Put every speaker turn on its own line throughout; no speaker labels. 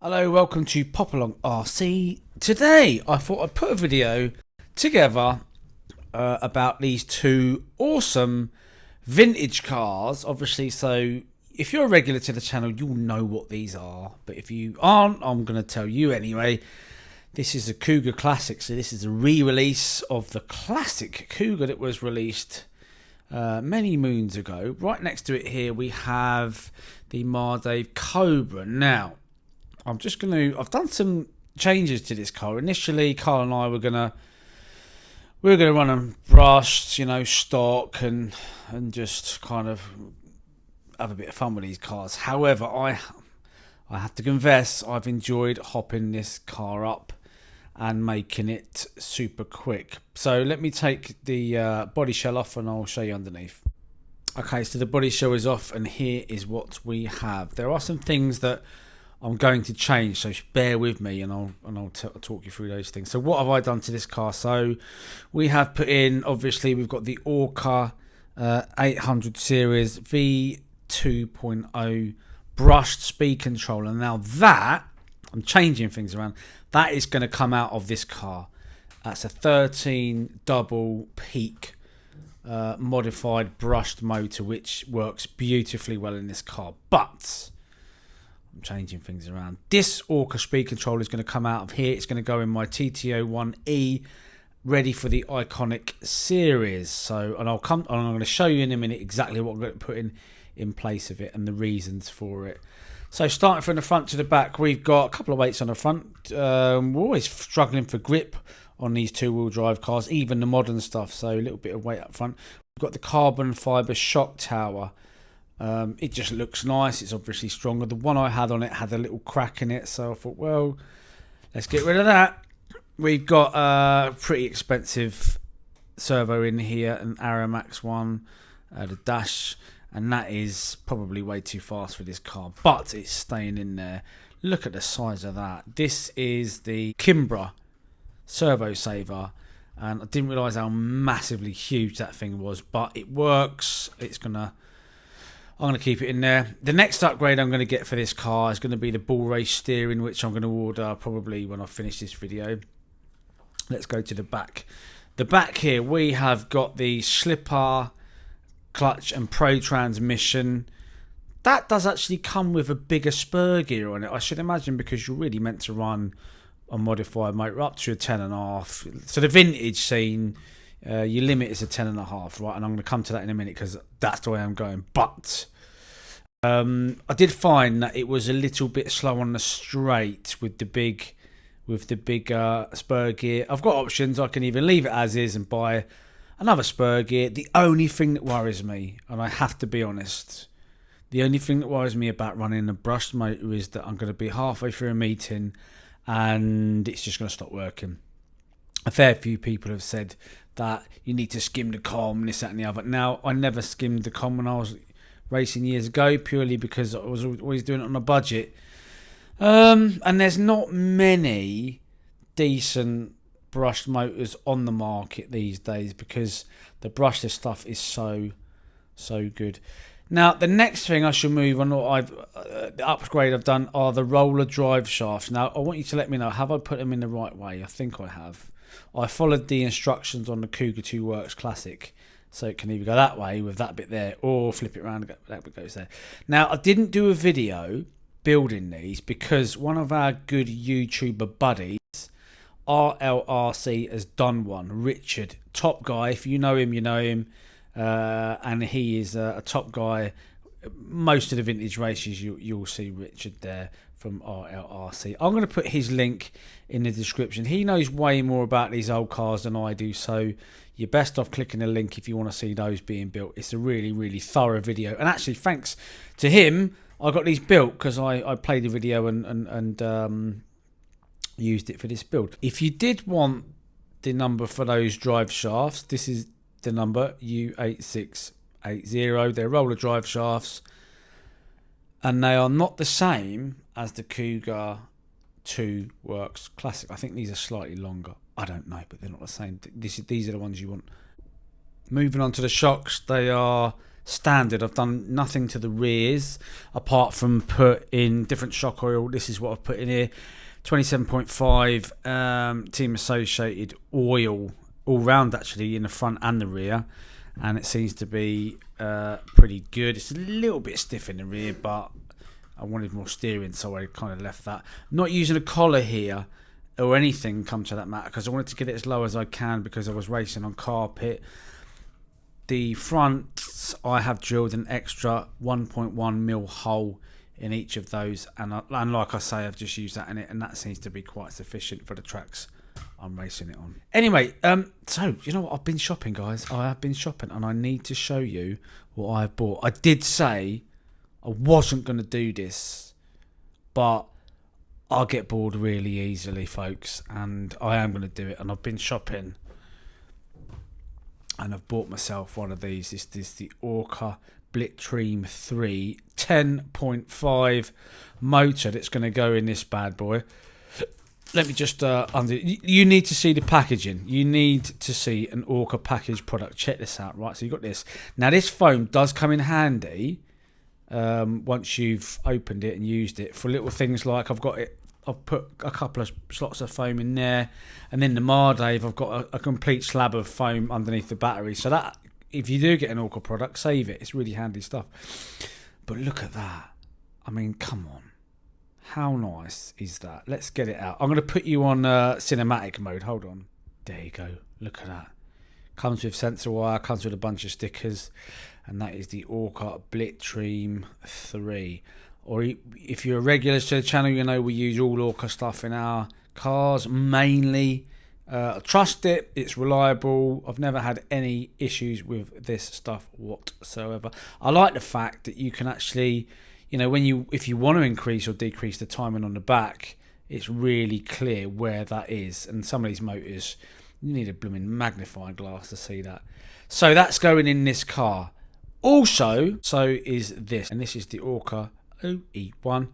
Hello, welcome to Popalong RC. Today, I thought I'd put a video together about these two awesome vintage cars. Obviously, so if you're a regular to the channel, you'll know what these are. But if you aren't, I'm going to tell you anyway. This is a Cougar Classic. So this is a re-release of the classic Cougar that was released many moons ago. Right next to it here, we have the Mardave Cobra. Now, I've done some changes to this car. Initially, Carl and I were gonna run them brushed, stock and just kind of have a bit of fun with these cars. However, I have to confess, I've enjoyed hopping this car up and making it super quick. So let me take the body shell off and I'll show you underneath. Okay, so the body shell is off and here is what we have. There are some things that I'm going to change, so bear with me and I'll talk you through those things. So what have I done to this car? So we have put in, obviously we've got the Orca 800 series V2.0 brushed speed controller. Now that, I'm changing things around, that is going to come out of this car. That's a 13 double peak modified brushed motor, which works beautifully well in this car. But I'm changing things around. This Orca speed controller is going to come out of here. It's going to go in my TTO1E, ready for the iconic series. So, and I'm going to show you in a minute exactly what I'm going to put in place of it and the reasons for it. So, starting from the front to the back, we've got a couple of weights on the front. We're always struggling for grip on these two-wheel drive cars, even the modern stuff. So, a little bit of weight up front. We've got the carbon fibre shock tower. It just looks nice. It's obviously stronger. The one I had on it had a little crack in it, so I thought, well, let's get rid of that. We've got a pretty expensive servo in here, an Rlrc one, the dash, and that is probably way too fast for this car, but it's staying in there. Look at the size of that. This is the Kimbra servo saver, and I didn't realise how massively huge that thing was, but it works. I'm going to keep it in there. The next upgrade I'm going to get for this car is going to be the ball race steering, which I'm going to order probably when I finish this video. Let's go to the back. The back here, we have got the slipper, clutch and pro transmission. That does actually come with a bigger spur gear on it, I should imagine, because you're really meant to run a modified motor up to a 10.5. So the vintage scene, your limit is a 10.5, right? And I'm going to come to that in a minute because that's the way I'm going. But I did find that it was a little bit slow on the straight with the big spur gear. I've got options. I can either leave it as is and buy another spur gear. The only thing that worries me, and I have to be honest, the only thing that worries me about running a brushed motor is that I'm going to be halfway through a meeting and it's just going to stop working. A fair few people have said that you need to skim the comm, this, that and the other. Now, I never skimmed the comm when I was racing years ago, purely because I was always doing it on a budget. And there's not many decent brushed motors on the market these days because the brushless stuff is so good. Now, the next thing I shall move on, the upgrade I've done, are the roller drive shafts. Now, I want you to let me know, have I put them in the right way? I think I have. I followed the instructions on the Cougar 2 Works Classic, so it can either go that way with that bit there or flip it around and that bit goes there. Now, I didn't do a video building these because one of our good YouTuber buddies, Rlrc, has done one. Richard, top guy. If you know him, you know him. And he is a top guy. Most of the vintage races, you'll see Richard there from Rlrc. I'm going to put his link in the description. He knows way more about these old cars than I do, so you're best off clicking the link if you want to see those being built. It's a really, really thorough video. And actually, thanks to him, I got these built because I played the video and used it for this build. If you did want the number for those drive shafts, this is the number, U8680. They're roller drive shafts, and they are not the same as the Cougar 2 Works Classic. I think these are slightly longer. I don't know, but they're not the same. These are the ones you want. Moving on to the shocks, they are standard. I've done nothing to the rears apart from put in different shock oil. This is what I've put in here. 27.5 Team Associated oil all round, actually, in the front and the rear, and it seems to be pretty good. It's a little bit stiff in the rear, but I wanted more steering, so I kind of left that. Not using a collar here or anything, come to that matter, because I wanted to get it as low as I can because I was racing on carpet. The fronts, I have drilled an extra 1.1mm hole in each of those, and like I say, I've just used that in it, and that seems to be quite sufficient for the tracks I'm racing it on. Anyway, so you know what, I've been shopping, guys. I have been shopping, and I need to show you what I've bought. I did say I wasn't going to do this, but I'll get bored really easily, folks, and I am going to do it. And I've been shopping, and I've bought myself one of these. This is the Rlrc Blitzstream 3 10.5 motor that's going to go in this bad boy. Let me just you need to see the packaging. You need to see an Rlrc package product. Check this out, right? So you've got this. Now this foam does come in handy once you've opened it and used it for little things like I've put a couple of slots of foam in there, and then the Mardave, I've got a complete slab of foam underneath the battery, so that if you do get an Rlrc product, save it. It's really handy stuff. But look at that. I mean, come on. How nice is that? Let's get it out. I'm going to put you on cinematic mode. Hold on. There you go. Look at that. Comes with sensor wire, comes with a bunch of stickers, and that is the Rlrc Blitzstream 3. Or if you're a regular to the channel, you know we use all Rlrc stuff in our cars mainly. I trust it. It's reliable. I've never had any issues with this stuff whatsoever. I like the fact that you can actually, you know, if you want to increase or decrease the timing on the back, it's really clear where that is. And some of these motors, you need a blooming magnifying glass to see that. So that's going in this car. Also, so is this, and this is the Rlrc OE1.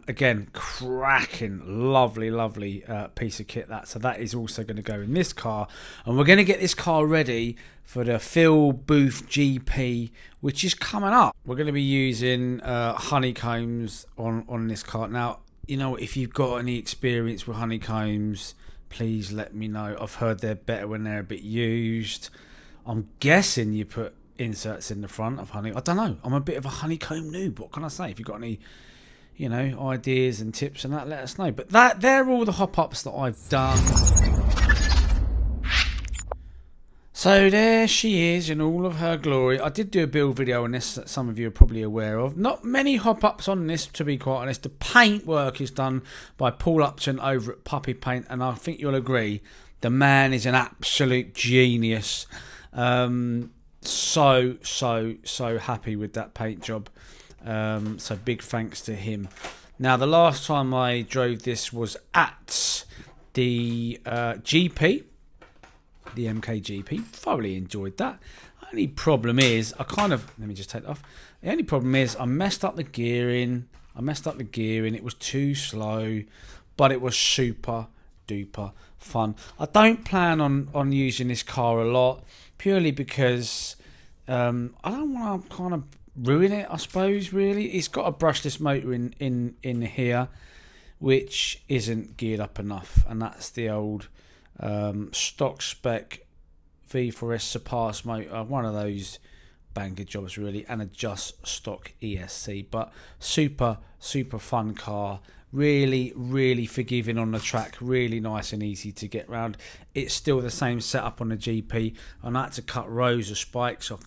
Again, cracking, lovely piece of kit that. So that is also going to go in this car, and we're going to get this car ready for the Phil Booth GP, which is coming up. We're going to be using honeycombs on this car. Now, you know, if you've got any experience with honeycombs, please let me know. I've heard they're better when they're a bit used. I'm guessing you put inserts in the front of honey. I don't know. I'm a bit of a honeycomb noob. What can I say? If you've got any, you know, ideas and tips and that, let us know. But they're all the hop-ups that I've done. So there she is in all of her glory. I did do a build video on this that some of you are probably aware of. Not many hop-ups on this, to be quite honest. The paint work is done by Paul Upton over at Puppy Paint, and I think you'll agree, the man is an absolute genius. So happy with that paint job. So big thanks to him. Now, the last time I drove this was at the GP, the MKGP. Thoroughly enjoyed that. Only problem is, let me just take that off. The only problem is I messed up the gearing. It was too slow, but it was super duper fun. I don't plan on using this car a lot, purely because I don't want to kind of ruin it, I suppose, really. It's got a brushless motor in here, which isn't geared up enough, and that's the old stock spec V4S Surpass motor, one of those banker jobs really, and a just stock ESC. But super fun car, really forgiving on the track, really nice and easy to get round. It's still the same setup on the GP, and I had to cut rows of spikes off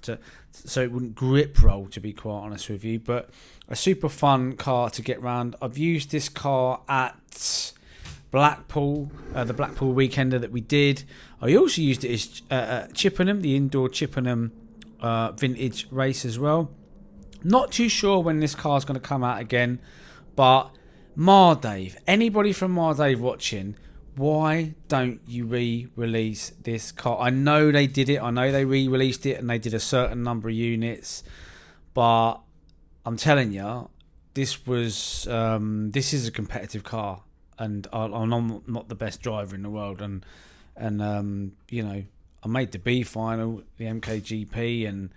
so it wouldn't grip roll, to be quite honest with you. But a super fun car to get round. I've used this car at Blackpool, the Blackpool weekender that we did. I also used it as Chippenham, the indoor Chippenham vintage race as well. Not too sure when this car's going to come out again, but Mardave, anybody from Mardave watching, why don't you re-release this car? I know they did it. I know they re-released it and they did a certain number of units, but I'm telling you, this is a competitive car, and I'm not the best driver in the world, and you know, I made the B final, the MKGP, and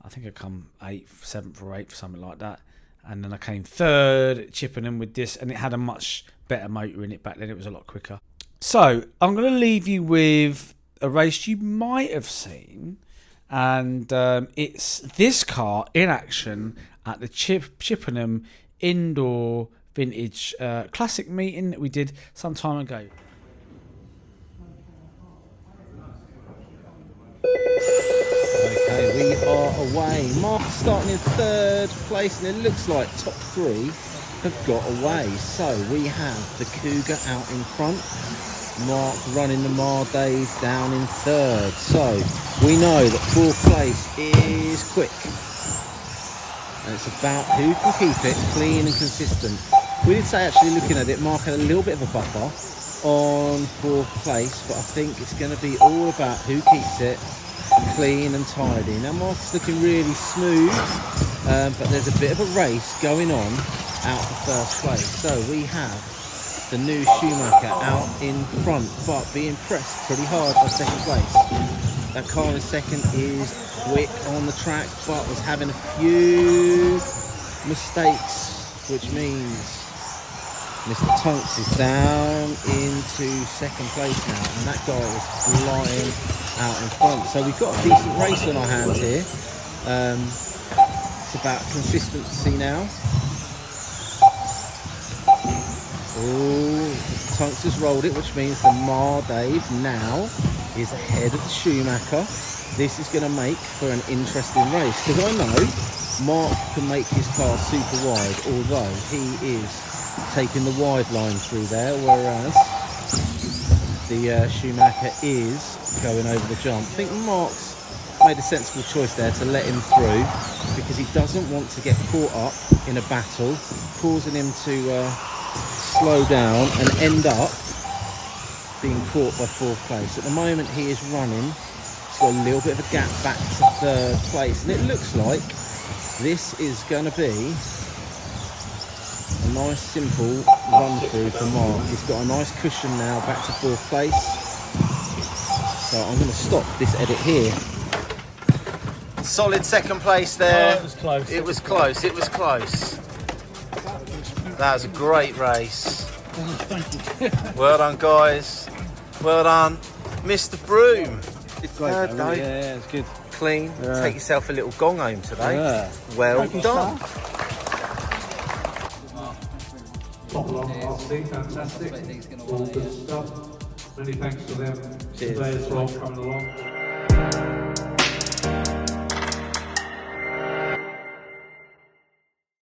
I think I come 8th, 7th or 8th, something like that. And then I came 3rd at Chippenham with this, and it had a much better motor in it back then. It was a lot quicker. So I'm going to leave you with a race you might have seen, and it's this car in action at the Chippenham Indoor Vintage Classic meeting that we did some time ago.
Okay, we are away. Mark starting in 3rd place, and it looks like top 3 have got away. So we have the Cougar out in front. Mark running the Mardave down in 3rd. So we know that 4th place is quick. And it's about who can keep it clean and consistent. We did say, actually looking at it, Mark had a little bit of a buffer on 4th place, but I think it's going to be all about who keeps it clean and tidy. Now Mark's looking really smooth, but there's a bit of a race going on out for 1st place. So we have the new Schumacher out in front, but being pressed pretty hard by 2nd place. That car in 2nd is quick on the track, but was having a few mistakes, which means Mr. Tonks is down into 2nd place now, and that guy is flying out in front. So we've got a decent race on our hands here. It's about consistency now. Oh, Tonks has rolled it, which means the Mardave now is ahead of the Schumacher. This is going to make for an interesting race, because I know Mark can make his car super wide, although he is taking the wide line through there, whereas the Schumacher is going over the jump. I think Mark's made a sensible choice there to let him through, because he doesn't want to get caught up in a battle, causing him to slow down and end up being caught by 4th place. At the moment he is running. He's got a little bit of a gap back to 3rd place, and it looks like this is going to be a nice simple run through for Mark. He's got a nice cushion now back to 4th place. So I'm going to stop this edit here. Solid 2nd place there.
Oh, it was close.
It was close. It was close. That was a great race.
Oh, thank you.
Well done, guys. Well done, Mr. Broom.
It's great. Yeah, it's good.
Clean.
Yeah.
Take yourself a little gong home today.
Yeah.
Well done.
Popalong RC, fantastic. All good stuff. Many thanks to them today as well, coming along.